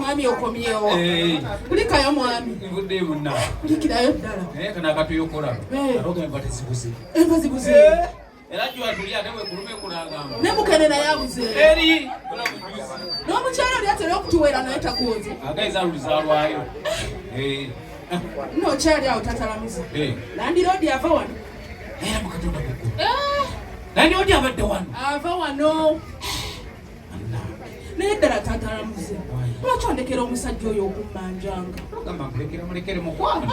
mwami okomyewo. Kulikayo mwami. Ngudde munna. Kulikirayo ddala. Kana katuyokola. Aroga embate zibuze. Enva zibuze. Era jwa tulia newe kulume kulangamba. Ne mukenena yabuze. Eri. Kola kujuzi. N'omukyala oli atera okutuweera naye takuwoze. Agaiza luzalwayo. No kyali awo tatalamuza. Landiroodi ava wano. Era mukatonda kuko. Landiroodi abadde wano. Ava wano. Naye ddala tatalamuze. Lwaki ondekera omusajja oyo okummanjanga? Ogamba mulekere mukwano.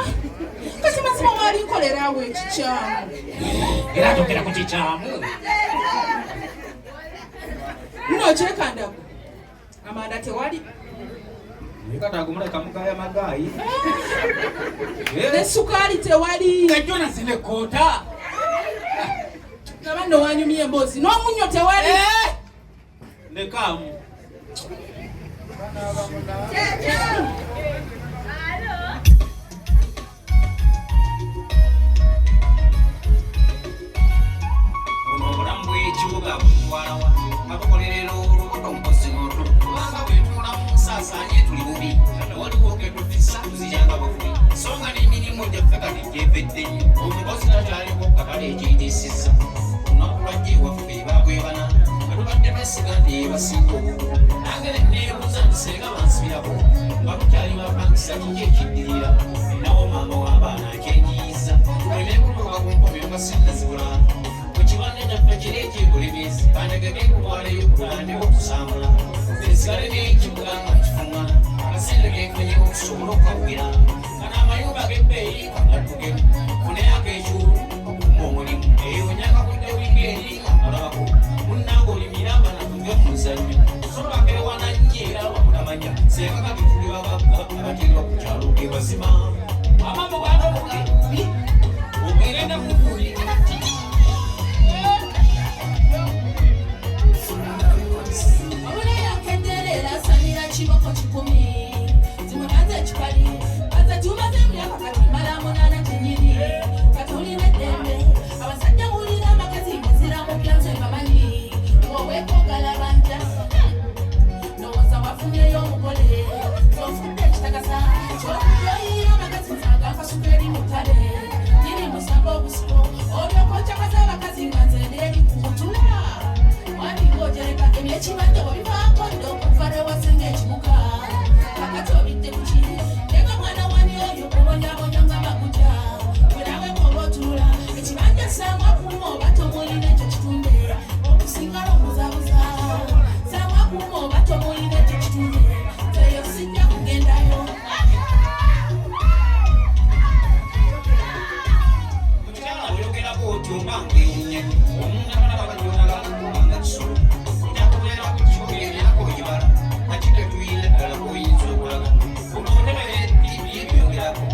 Kati mazima waali nkolera awo ekikyamu. Era atokera ku kikyamu. Nno kyekandako. Amanda tewali. Katagumuleka mugaya magayi. Ne sukaali tewali. Kajona zine kota. Nabano wanyumye mbozi. N'omunyo tewali. Ne kamu. Onobulambu ekibuga kuwalawa. Abakolerera olubuto mpozi n'otu. Kubanga bwetula mu nsaasaanye tuli bubi. Waliwo ke tufisa tuziyanga bavubi. Songa n'emirimu gyaffe kati gyevedde nnyo. Omukozi takyaliko katale ekiyitisiza. Olunaku lwajja ewaffe baagwebana. Batubadde besiga nti basinga obukulu. Nange neebuuza nti senga bansibirako. Nga tukyali bapangisa kiki ekiddirira. Nawo maama w'abaana akyenyiyiza. Olina ekutuuka ku nkomyo nga sinnazibula. Ekibande kyaffe kiri eky'obulemeezi. Kandege kutwaleyo kutandika okusambula. Esigale n'ekibuga nga kifuŋŋana. Akasente kenfunye okusobola okukawugira. Kana amayumba g'ebbeeyi kagatugemu. Funeyo ak'ekyulu okuma omulimu. Onyaka kudde winga eri nga mulabako. Munnange olimira abana tuve mu muzannyo. Sobola kerewana nnyo era wakutamanya. Senga kati tuli babagga abatirwa ku kyalo ke bazima. Amamo bwana obuge. Ogenda kukuulira. Chiboko chikumi zimunaze chikali aza tumaze myaka kati mala munana chinyini katuli nedembe abasajja hulira amakazi muzira mu byanze bamanyi wowe kogala banja nowoza wafunyeyo omugole tofudde kitakasa kyokuyoyira amakazi nsaga akasukeri mutale nyiri musamba obusiko olyokokyakaza abakazi nga nze neri kutula wabingojereka ebyekibanja bwebivaako ndokuvale wasenga ekibuga kakati obidde kuki ega mwana wani oyo obonyabonya nga maguja bwerawe koba otulula ekibanja saamu akuuma oba tomulina ekyo kitunde okusingala omuzabuza saamu akuuma oba tomulina ekyo kitunde teyo sijja kugendayo mukyala oyogerako otyo nga ngewunye omuntu abalaba banyonagalakubanga kisolo nyakubeera ku kibuga ebyako ebibala nakite tuyire ddala kuyinza okulaga onoonebere tiibi ebyogerako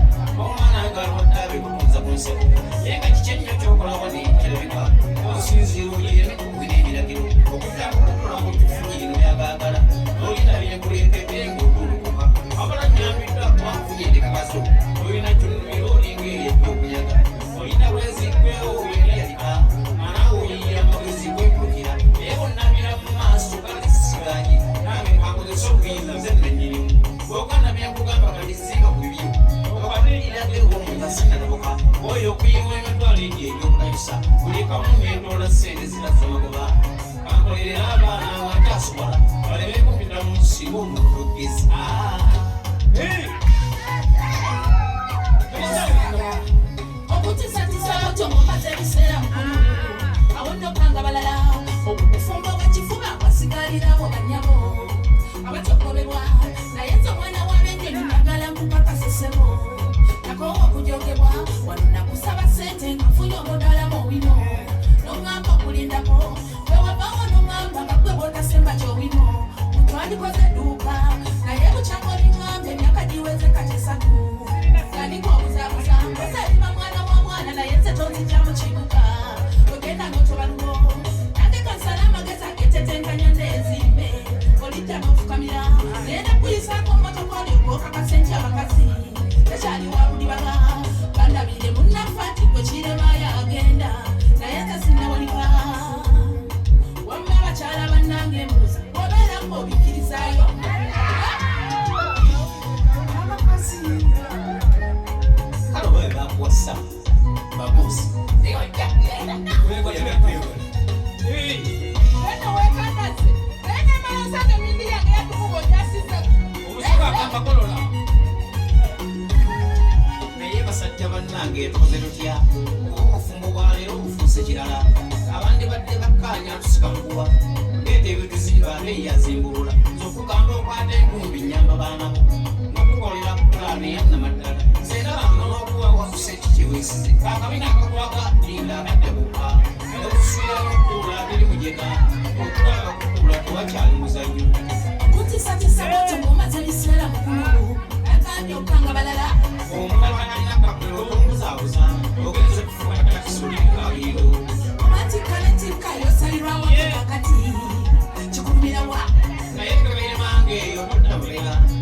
omwana agalwadde abekutunza ku nseko ye nga kiki ennyo kyokolawo nekirabika osinziira oyireme kubwira ebiragiro okuddako okulamu tufunyiino byagaagala olina byenkuleetedde ngaotulukuka abala nyambiddwa kubanfunye ndekakaso olina kyonnumira olinga eyejja okunyaga olina bwezigwewo oyeriyalika manaawe oyiyira amagezi gwekulukira naye bonnabira mu maaso galisisiganye nange nkakozesa obuyinza nze nnenyirimu bwoganda byenkugamba kalizinga ku bibyo okabaliriraddewo omuntu sinaloboka oyo okuyiwa emitwalo egi ebyokulabisa buli kamu ngendoola ssente zinazomagoba kankolerera abaana abakyasobola baleme kupita mu nsigo omutogezi okutisatisa otyomumaze ebiseera mukulu awonnokanga balala okufumba bwekifuba kwasigalirawo banyabo abatyokobebwa naye nze omwana w'abenjeni njagala nkukakasesebo nakoowa okujogebwa wano nakusaba ssente nkafunye omudala mu wino n'oŋŋamba okulindako wewavawo n'oŋŋamba nga gwe bw'otasemba ky'owino mutwandikoze edduuka naye bukyako liŋŋamba emyaka giweze kati 3 galiko obuzabuza ozalima mwana wa mwana naye nze tonzija mu kibuga ogenda ng'otobaluwo nange kansala amagezi agetetenkanya ndeezimbe olijja n'ofukamira nenda kuyisaako mmotoka olyogwokakasente abakazi ekyali wa buli baga bandabire munnaffe ati gwe kiremaayo agenda naye nze sinnawulika wamma abakyala bannange embuuza obeera ng'obikirizaayo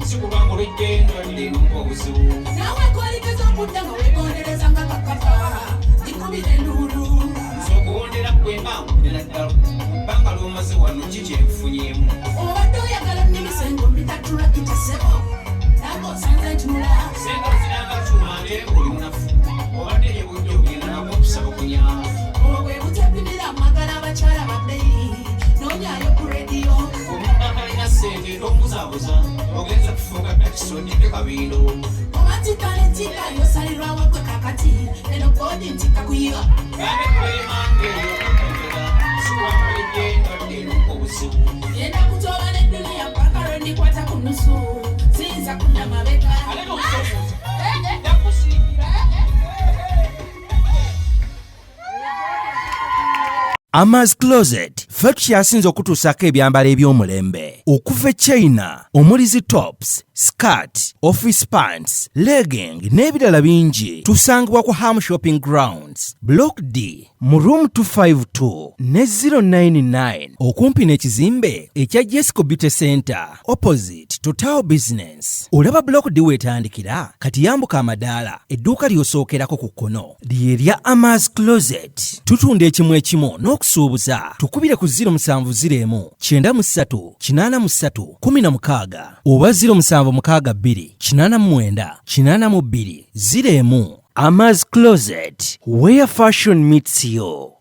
sikubanga olwejjendo lino obuzibu nawe kolikeza okudda nga weegondereza nga kakava ikubira enduulu sokuwondera kwembangu nera ddala bbanga lwomaze wano kikyenfunyemu obadde oyagala nnimisengo mbitatula kitasebo naga osanze ntunula sengalo ziranga kyuma ate oli munafu obadde yebudde ogenda nako okusaba okunyama obwe butepimira amagala abakyala babbeyi noonyayo ku rediyo omuntu atalina ssente tombuzabuza ogenza kufuuka takisondidde kabindo obatikaletika yosalirwawagwe kakati eno kodi ntika kuyiga gambe kulemange eyokutomera sikubanga olwejjendo lino obuzibu yenda kutoola n'edduniya paka lwendikwata ku nusu siyinza kudda mabega ate nokusomuza yakusiikira Ama's Closet ffe tukyasinza okutuusako ebyambalo eby'omulembe okuva China omuli tops, skirt, office pants, legging n'ebirala bingi tusangibwa ku Ham Shopping Grounds Block D mu room 252 ne 099 okumpi n'ekizimbe ekya Jesco Beauty Center opposite to Tower Business. Olaba Block D wetandikira kati yambuka amadaala edduuka ly'osookerako ku kkono lyerya Ama's Closet. Tutunda ekimu ekimu n'okusuubuza tukubire ku 0701 93 83 16 oba 0762 89 82 01. Ama's Closet, where fashion meets you.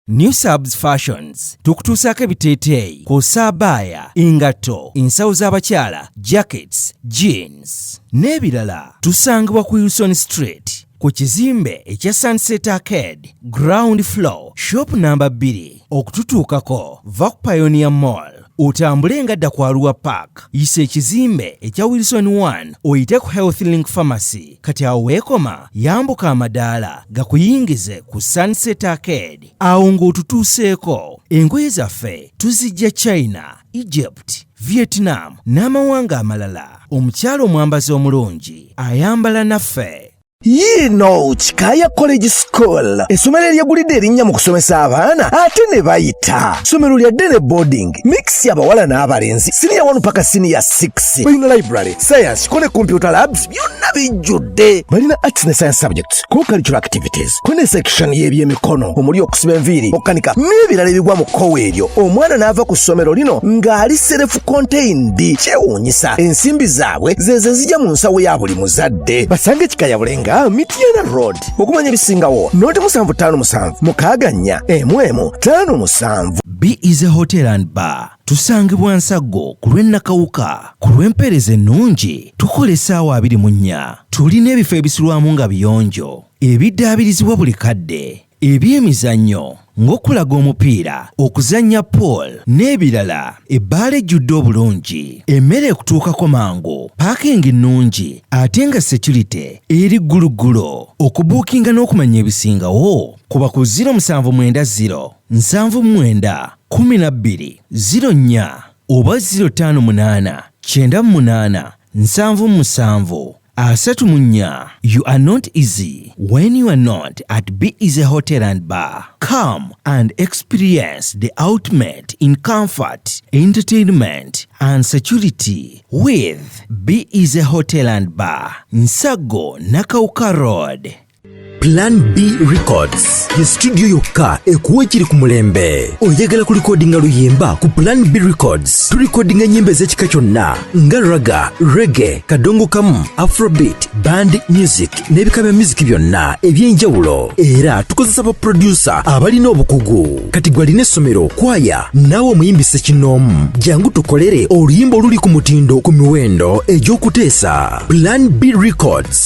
New Subs Fashions tukutuusako ebiteeteeyi kw'ossa abaya, engatto, ensawo z'abakyala, jackets, jeans n'ebirala. Tusangibwa ku Wilson Street ku kizimbe ekya Sunset Arcade ground floor shop number 2. Okututuukako va ku Pioneer Mall otambule ngadda ku Arua Park yisa ekizimbe ekya Wilson 1 oyite ku Health Link Pharmacy kati awo weekoma yambuka amadaala gakuyingize ku Sunset Arcade awo ng'otutuuseeko. Engoye zaffe tuzijja China, Egypt, Vietnam n'amawanga amalala. Omukyala omwambazi omulungi ayambala naffe. Yino Chikaya College School essomero eryagulidde erinnya mu kusomesa abaana ate ne bayita ssomero lya Dene boarding mix y'abawala n'abalenzi senior 1 paka senior 6 balina library science kone computer labs byonna bijjudde balina arts ne science subjects co-curricular activities kone section y'ebyemikono omuli okusiba enviiri okukanika n'ebirala ebigwa mu kkowe eryo omwana n'ava ku ssomero lino ng'ali self contained kyewuunyisa ensimbi zaabwe zeze zijja mu nsawo ya buli muzadde basange Chikaya Bulenga Mitiana Road okumanya ebisingawo noti 757 mukaganya emwemu 57. B is a hotel and bar. Tusangibwa Nsago ku lw'Ennakawuka ku lw'empeereza ennungi tukola essaawa 24. Tulina ebifo ebisulwamu nga biyonjo ebiddaabirizibwa buli kadde ebyemizannyo ng'okulaga omupiira okuzannya pool n'ebirala. Ebbaala ejjudde obulungi emmere ekutuukako mangu paakingi nnungi ate nga security eri gguluggulo. Okubuukinga n'okumanya ebisingawo kuba ku 0790 79 12 04 oba 058 98 77 34. You are not easy when you are not at B is a hotel and bar. Come and experience the ultimate in comfort, entertainment and security with B is a hotel and bar. Nsago Nakauka Road. Plan B Records ye studio yokka ekuwa ekiri ku mulembe. Oyagala ku recordinga luyimba ku Plan B Records tu recordinga nyimbe z'ekika kyonna nga raga, reggae, kadongo kamu, afrobeat, band music n'ebika bya music byonna eby'enjawulo. Era tukozesa ba producer abalina obukugu. Kati gwalina essomero kwaya naawe omuyimbise kinoomu jangu tukolere oluyimba oluli ku mutindo ku miwendo egy'okuteesa. Plan B Records